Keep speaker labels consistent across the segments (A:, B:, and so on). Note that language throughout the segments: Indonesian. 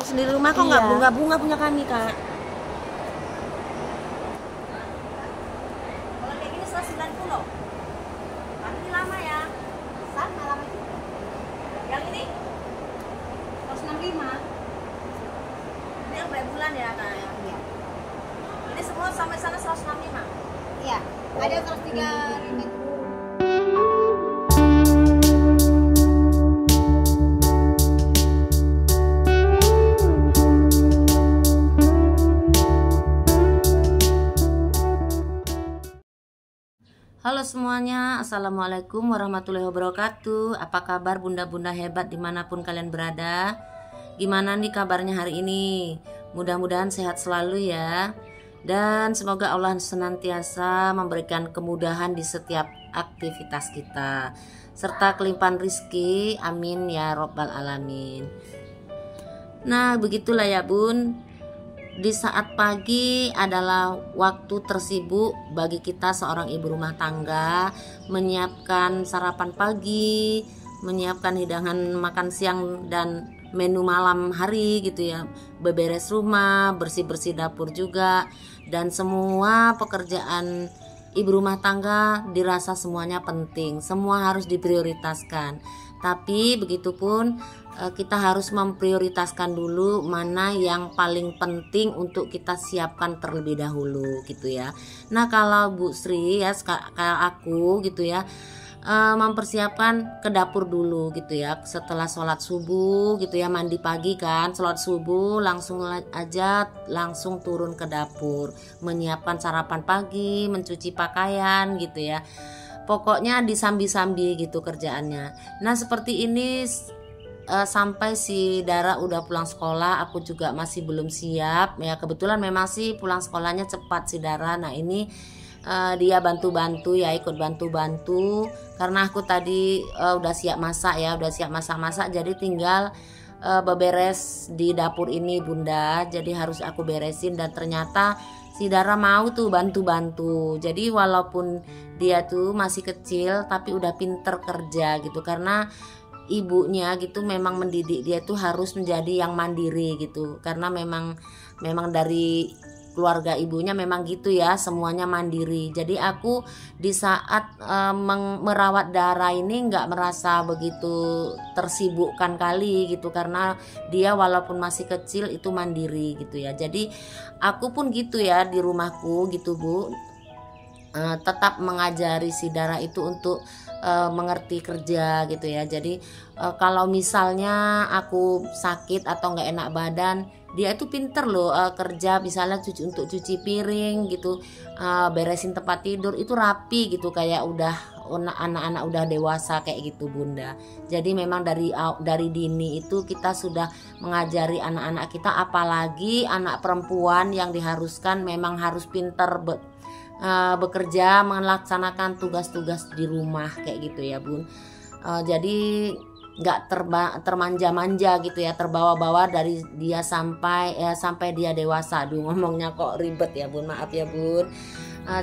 A: Sendiri rumah kok nggak
B: Iya.
A: bunga-bunga punya kami, Kak.
B: Kalau kayak gini 190. Tapi ini lama ya. Sama lama juga. Yang ini 165.
A: Ini yang berapa bulan ya, Kak?
B: Iya.
A: Ini semua sampai sana 165.
B: Iya. Ada 135.
A: Halo semuanya, Assalamualaikum warahmatullahi wabarakatuh. Apa kabar bunda-bunda hebat dimanapun kalian berada? Gimana nih kabarnya hari ini? Mudah-mudahan sehat selalu ya. Dan semoga Allah senantiasa memberikan kemudahan di setiap aktivitas kita, serta kelimpahan rizki, amin ya robbal alamin. Nah begitulah ya bun. Di saat pagi adalah waktu tersibuk bagi kita seorang ibu rumah tangga, menyiapkan sarapan pagi, menyiapkan hidangan makan siang dan menu malam hari gitu ya, beberes rumah, bersih-bersih dapur juga, dan semua pekerjaan ibu rumah tangga dirasa semuanya penting, semua harus diprioritaskan. Tapi begitupun kita harus memprioritaskan dulu mana yang paling penting untuk kita siapkan terlebih dahulu gitu ya. Nah kalau Bu Sri ya kayak aku gitu ya, mempersiapkan ke dapur dulu gitu ya. Setelah sholat subuh gitu ya, mandi pagi kan, sholat subuh langsung aja langsung turun ke dapur, menyiapkan sarapan pagi, mencuci pakaian gitu ya. Pokoknya disambi-sambi gitu kerjaannya. Nah seperti ini sampai si Dara udah pulang sekolah, aku juga masih belum siap ya. Kebetulan memang sih pulang sekolahnya cepat si Dara. Nah ini dia bantu-bantu ya, ikut bantu-bantu karena aku tadi udah siap masak ya, udah siap masak-masak, jadi tinggal beberes di dapur ini bunda. Jadi harus aku beresin dan ternyata si Dara mau tuh bantu-bantu. Jadi walaupun dia tuh masih kecil tapi udah pinter kerja gitu, karena ibunya gitu memang mendidik dia tuh harus menjadi yang mandiri gitu, karena memang dari keluarga ibunya memang gitu ya, semuanya mandiri. Jadi aku di saat merawat Dara ini nggak merasa begitu tersibukkan kali gitu, karena dia walaupun masih kecil itu mandiri gitu ya. Jadi aku pun gitu ya di rumahku gitu Bu, tetap mengajari si Dara itu untuk mengerti kerja gitu ya. Jadi kalau misalnya aku sakit atau nggak enak badan, dia itu pinter loh kerja, misalnya untuk cuci piring gitu, beresin tempat tidur itu rapi gitu, kayak udah anak-anak udah dewasa kayak gitu bunda. Jadi memang dari dini itu kita sudah mengajari anak-anak kita, apalagi anak perempuan yang diharuskan memang harus pinter bekerja, melaksanakan tugas-tugas di rumah kayak gitu ya bun. Jadi nggak termanja-manja gitu ya, terbawa-bawa dari dia sampai dia dewasa. Aduh ngomongnya kok ribet ya bun, maaf ya bun.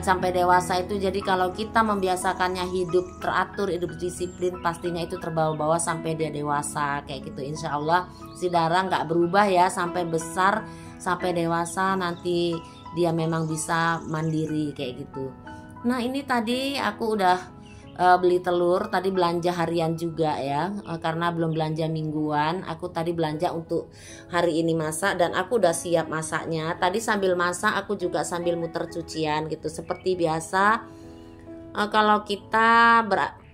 A: Sampai dewasa itu, jadi kalau kita membiasakannya hidup teratur, hidup disiplin, pastinya itu terbawa-bawa sampai dia dewasa kayak gitu. Insya Allah si Dara nggak berubah ya sampai besar, sampai dewasa nanti dia memang bisa mandiri kayak gitu. Nah ini tadi aku udah beli telur, tadi belanja harian juga ya, karena belum belanja mingguan. Aku tadi belanja untuk hari ini masak dan aku udah siap masaknya. Tadi sambil masak aku juga sambil muter cucian gitu. Seperti biasa kalau kita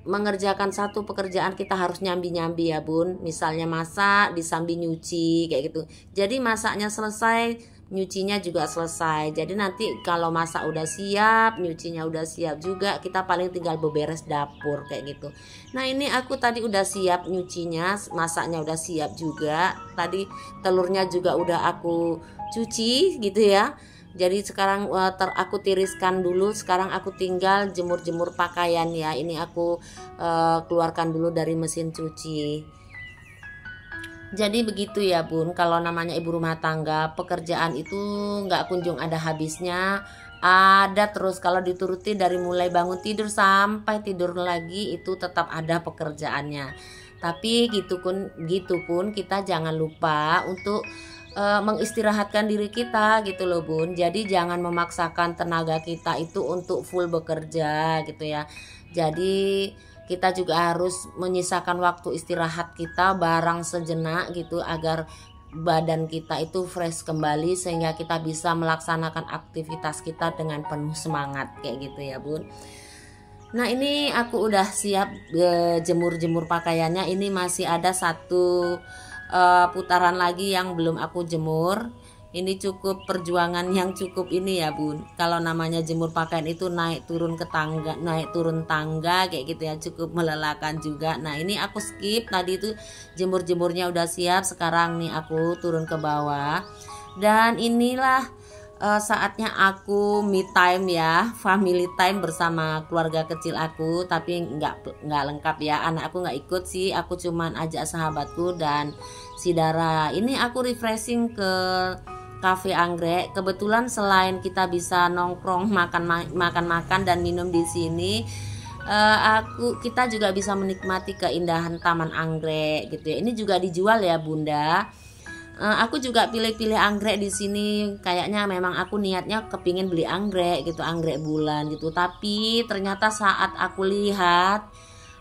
A: mengerjakan satu pekerjaan kita harus nyambi-nyambi ya bun. Misalnya masak disambi nyuci kayak gitu. Jadi masaknya selesai, nyucinya juga selesai. Jadi nanti kalau masak udah siap, nyucinya udah siap juga, kita paling tinggal beberes dapur kayak gitu. Nah ini aku tadi udah siap nyucinya, masaknya udah siap juga. Tadi telurnya juga udah aku cuci gitu ya. Jadi sekarang aku tiriskan dulu. Sekarang aku tinggal jemur-jemur pakaian ya. Ini aku keluarkan dulu dari mesin cuci. Jadi begitu ya bun, kalau namanya ibu rumah tangga, pekerjaan itu nggak kunjung ada habisnya, ada terus. Kalau dituruti dari mulai bangun tidur sampai tidur lagi itu tetap ada pekerjaannya. Tapi gitu pun kita jangan lupa untuk mengistirahatkan diri kita gitu loh Bun. Jadi jangan memaksakan tenaga kita itu untuk full bekerja gitu ya. Jadi kita juga harus menyisakan waktu istirahat kita barang sejenak gitu, agar badan kita itu fresh kembali sehingga kita bisa melaksanakan aktivitas kita dengan penuh semangat kayak gitu ya Bun. Nah ini aku udah siap jemur pakaiannya. Ini masih ada satu putaran lagi yang belum aku jemur. Ini cukup perjuangan yang cukup ini ya Bun. Kalau namanya jemur pakaian itu naik turun tangga kayak gitu ya, cukup melelahkan juga. Nah ini aku skip, tadi itu jemurnya udah siap. Sekarang nih aku turun ke bawah. Dan inilah saatnya aku me time ya, family time bersama keluarga kecil aku. Tapi nggak lengkap ya, anak aku nggak ikut sih, aku cuman ajak sahabatku dan si Dara. Ini aku refreshing ke Cafe Anggrek. Kebetulan selain kita bisa nongkrong makan dan minum di sini, kita juga bisa menikmati keindahan Taman Anggrek gitu ya. Ini juga dijual ya Bunda. Aku juga pilih-pilih anggrek di sini. Kayaknya memang aku niatnya kepingin beli anggrek gitu, anggrek bulan gitu. Tapi ternyata saat aku lihat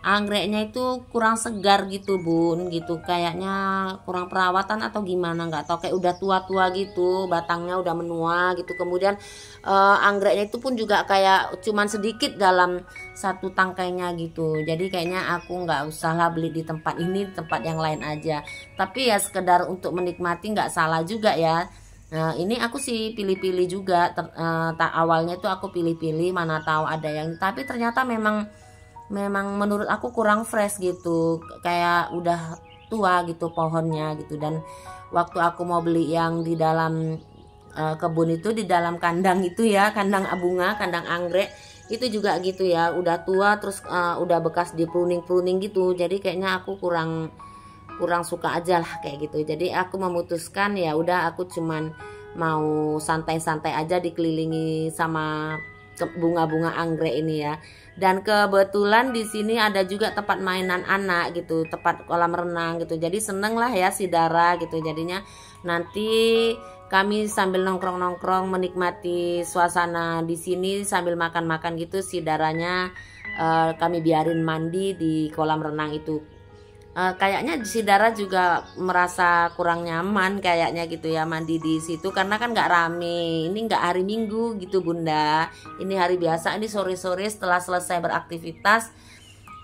A: anggreknya itu kurang segar gitu Bun, gitu. Kayaknya kurang perawatan atau gimana, nggak tahu, kayak udah tua-tua gitu, batangnya udah menua gitu. Kemudian anggreknya itu pun juga kayak cuman sedikit dalam satu tangkainya gitu. Jadi kayaknya aku nggak usah lah beli di tempat ini, tempat yang lain aja. Tapi ya sekedar untuk menikmati nggak salah juga ya. Nah ini aku sih pilih-pilih juga. Awalnya tuh aku pilih-pilih, mana tahu ada yang, tapi ternyata memang menurut aku kurang fresh gitu, kayak udah tua gitu pohonnya gitu. Dan waktu aku mau beli yang di dalam kebun itu, di dalam kandang itu ya, kandang bunga, kandang anggrek itu juga gitu ya, udah tua, terus udah bekas di pruning gitu. Jadi kayaknya aku kurang suka aja lah kayak gitu. Jadi aku memutuskan ya udah, aku cuman mau santai-santai aja dikelilingi sama bunga-bunga anggrek ini ya. Dan kebetulan di sini ada juga tempat mainan anak gitu, tempat kolam renang gitu. Jadi seneng lah ya si Dara gitu. Jadinya nanti kami sambil nongkrong menikmati suasana di sini sambil makan gitu. Si Daranya kami biarin mandi di kolam renang itu. Kayaknya si Dara juga merasa kurang nyaman kayaknya gitu ya mandi di situ, karena kan nggak rame. Ini nggak hari Minggu gitu Bunda, ini hari biasa, ini sore-sore setelah selesai beraktivitas.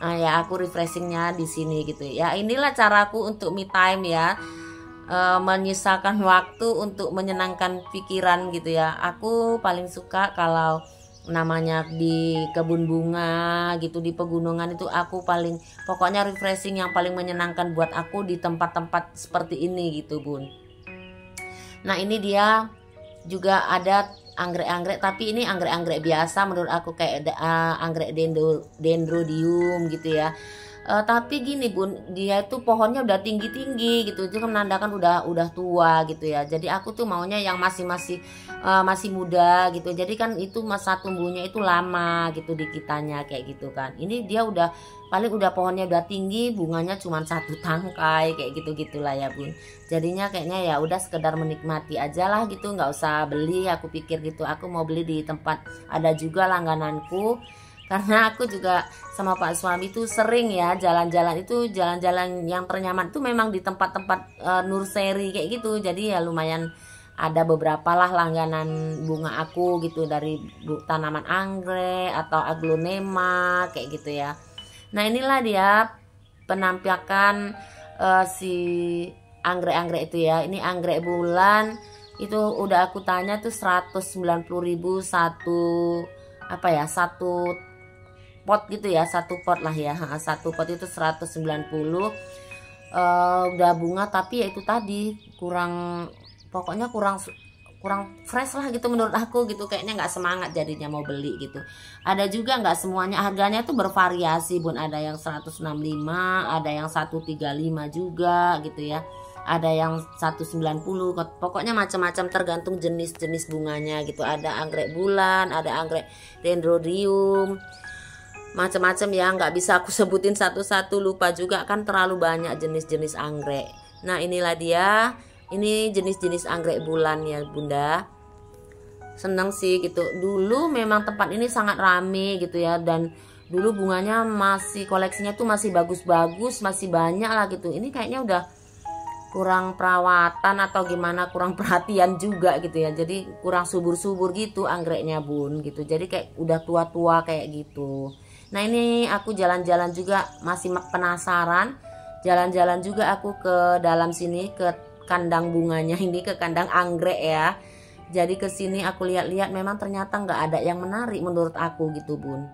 A: Ya aku refreshingnya di sini gitu ya. Inilah caraku untuk me time ya, menyisakan waktu untuk menyenangkan pikiran gitu ya. Aku paling suka kalau namanya di kebun bunga gitu, di pegunungan itu aku pokoknya refreshing yang paling menyenangkan buat aku di tempat-tempat seperti ini gitu Bun. Nah ini dia juga ada anggrek-anggrek, tapi ini anggrek-anggrek biasa menurut aku, kayak anggrek dendrodium gitu ya. Tapi gini Bun, dia itu pohonnya udah tinggi gitu, itu kan menandakan udah tua gitu ya. Jadi aku tuh maunya yang masih muda gitu. Jadi kan itu masa tumbuhnya itu lama gitu di kitanya kayak gitu kan. Ini dia udah pohonnya udah tinggi, bunganya cuma satu tangkai kayak gitu-gitulah ya Bun. Jadinya kayaknya ya udah sekedar menikmati aja lah gitu, nggak usah beli. Aku pikir gitu, aku mau beli di tempat ada juga langgananku. Karena aku juga sama Pak suami itu sering ya jalan-jalan yang ternyaman itu memang di tempat-tempat nursery kayak gitu. Jadi ya lumayan ada beberapa lah langganan bunga aku gitu, dari tanaman anggrek atau aglonema kayak gitu ya. Nah inilah dia penampakan si anggrek-anggrek itu ya. Ini anggrek bulan itu udah aku tanya tuh 190.000 satu pot gitu ya, satu pot lah ya, satu pot itu 190. Udah bunga, tapi ya itu tadi pokoknya kurang fresh lah gitu menurut aku gitu. Kayaknya nggak semangat jadinya mau beli gitu. Ada juga nggak semuanya, harganya tuh bervariasi Bun, ada yang 165, ada yang 135 juga gitu ya, ada yang 190, pokoknya macam-macam tergantung jenis bunganya gitu. Ada anggrek bulan, ada anggrek dendrodium. macam-macam ya, nggak bisa aku sebutin satu-satu, lupa juga kan terlalu banyak jenis-jenis anggrek. Nah inilah dia, ini jenis-jenis anggrek bulan ya bunda. Seneng sih gitu, dulu memang tempat ini sangat rame gitu ya, dan dulu bunganya masih, koleksinya tuh masih bagus-bagus, masih banyak lah gitu. Ini kayaknya udah kurang perawatan atau gimana, kurang perhatian juga gitu ya, jadi kurang subur-subur gitu anggreknya bun gitu, jadi kayak udah tua-tua kayak gitu. Nah ini aku jalan-jalan juga, masih penasaran, jalan-jalan juga aku ke dalam sini, ke kandang bunganya ini, ke kandang anggrek ya. Jadi ke sini aku lihat-lihat, memang ternyata nggak ada yang menarik menurut aku gitu bun.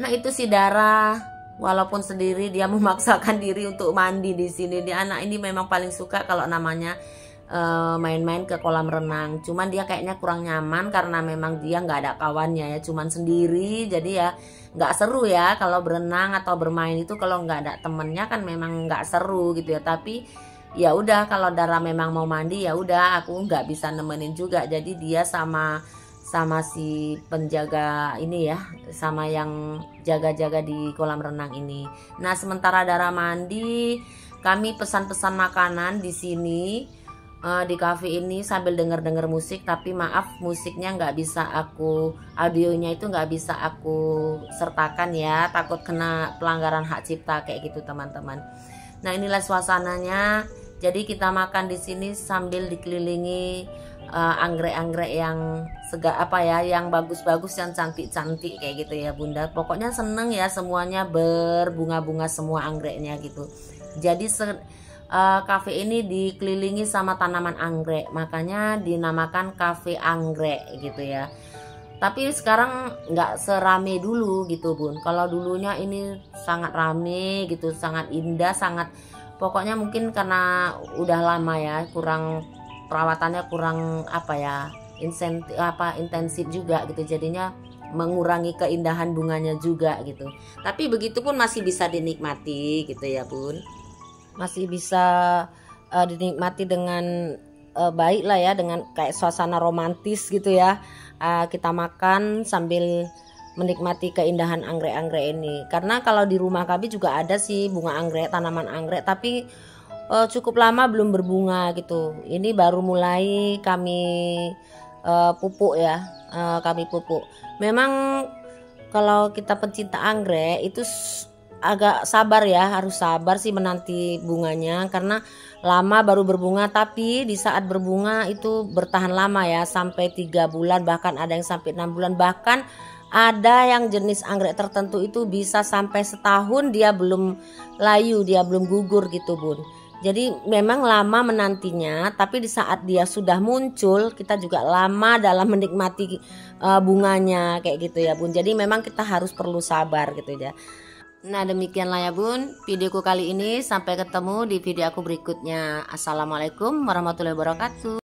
A: Nah itu si Dara, walaupun sendiri dia memaksakan diri untuk mandi di sini. Dia anak ini memang paling suka kalau namanya main-main ke kolam renang. Cuman dia kayaknya kurang nyaman karena memang dia nggak ada kawannya ya, cuman sendiri. Jadi ya nggak seru ya kalau berenang atau bermain itu, kalau nggak ada temennya kan memang nggak seru gitu ya. Tapi ya udah, kalau Dara memang mau mandi ya udah, aku nggak bisa nemenin juga. Jadi dia sama si penjaga ini ya, sama yang jaga-jaga di kolam renang ini. Nah sementara Dara mandi, kami pesan-pesan makanan di sini, di cafe ini sambil denger-denger musik. Tapi maaf, musiknya nggak bisa aku, audionya itu nggak bisa aku sertakan ya, takut kena pelanggaran hak cipta kayak gitu teman-teman. Nah inilah suasananya. Jadi kita makan di sini sambil dikelilingi anggrek-anggrek yang yang bagus-bagus, yang cantik-cantik kayak gitu ya bunda. Pokoknya seneng ya, semuanya berbunga-bunga semua anggreknya gitu. Jadi kafe ini dikelilingi sama tanaman anggrek, makanya dinamakan kafe anggrek gitu ya. Tapi sekarang nggak serame dulu gitu bun. Kalau dulunya ini sangat rame gitu, sangat indah, sangat, pokoknya mungkin karena udah lama ya, kurang perawatannya, kurang intensif juga gitu, jadinya mengurangi keindahan bunganya juga gitu. Tapi begitupun masih bisa dinikmati gitu ya bun, masih bisa dinikmati dengan baik lah ya, dengan kayak suasana romantis gitu ya. Kita makan sambil menikmati keindahan anggrek-anggrek ini. Karena kalau di rumah kami juga ada sih bunga anggrek, tanaman anggrek, tapi cukup lama belum berbunga gitu. Ini baru mulai kami pupuk ya, kami pupuk. Memang kalau kita pencinta anggrek itu agak sabar ya, harus sabar sih menanti bunganya, karena lama baru berbunga. Tapi di saat berbunga itu bertahan lama ya, sampai 3 bulan, bahkan ada yang sampai 6 bulan, bahkan ada yang jenis anggrek tertentu itu bisa sampai setahun dia belum layu, dia belum gugur gitu bun. Jadi memang lama menantinya, tapi di saat dia sudah muncul kita juga lama dalam menikmati bunganya kayak gitu ya bun. Jadi memang kita harus perlu sabar gitu ya. Nah demikianlah ya bun videoku kali ini, sampai ketemu di video aku berikutnya. Assalamualaikum warahmatullahi wabarakatuh.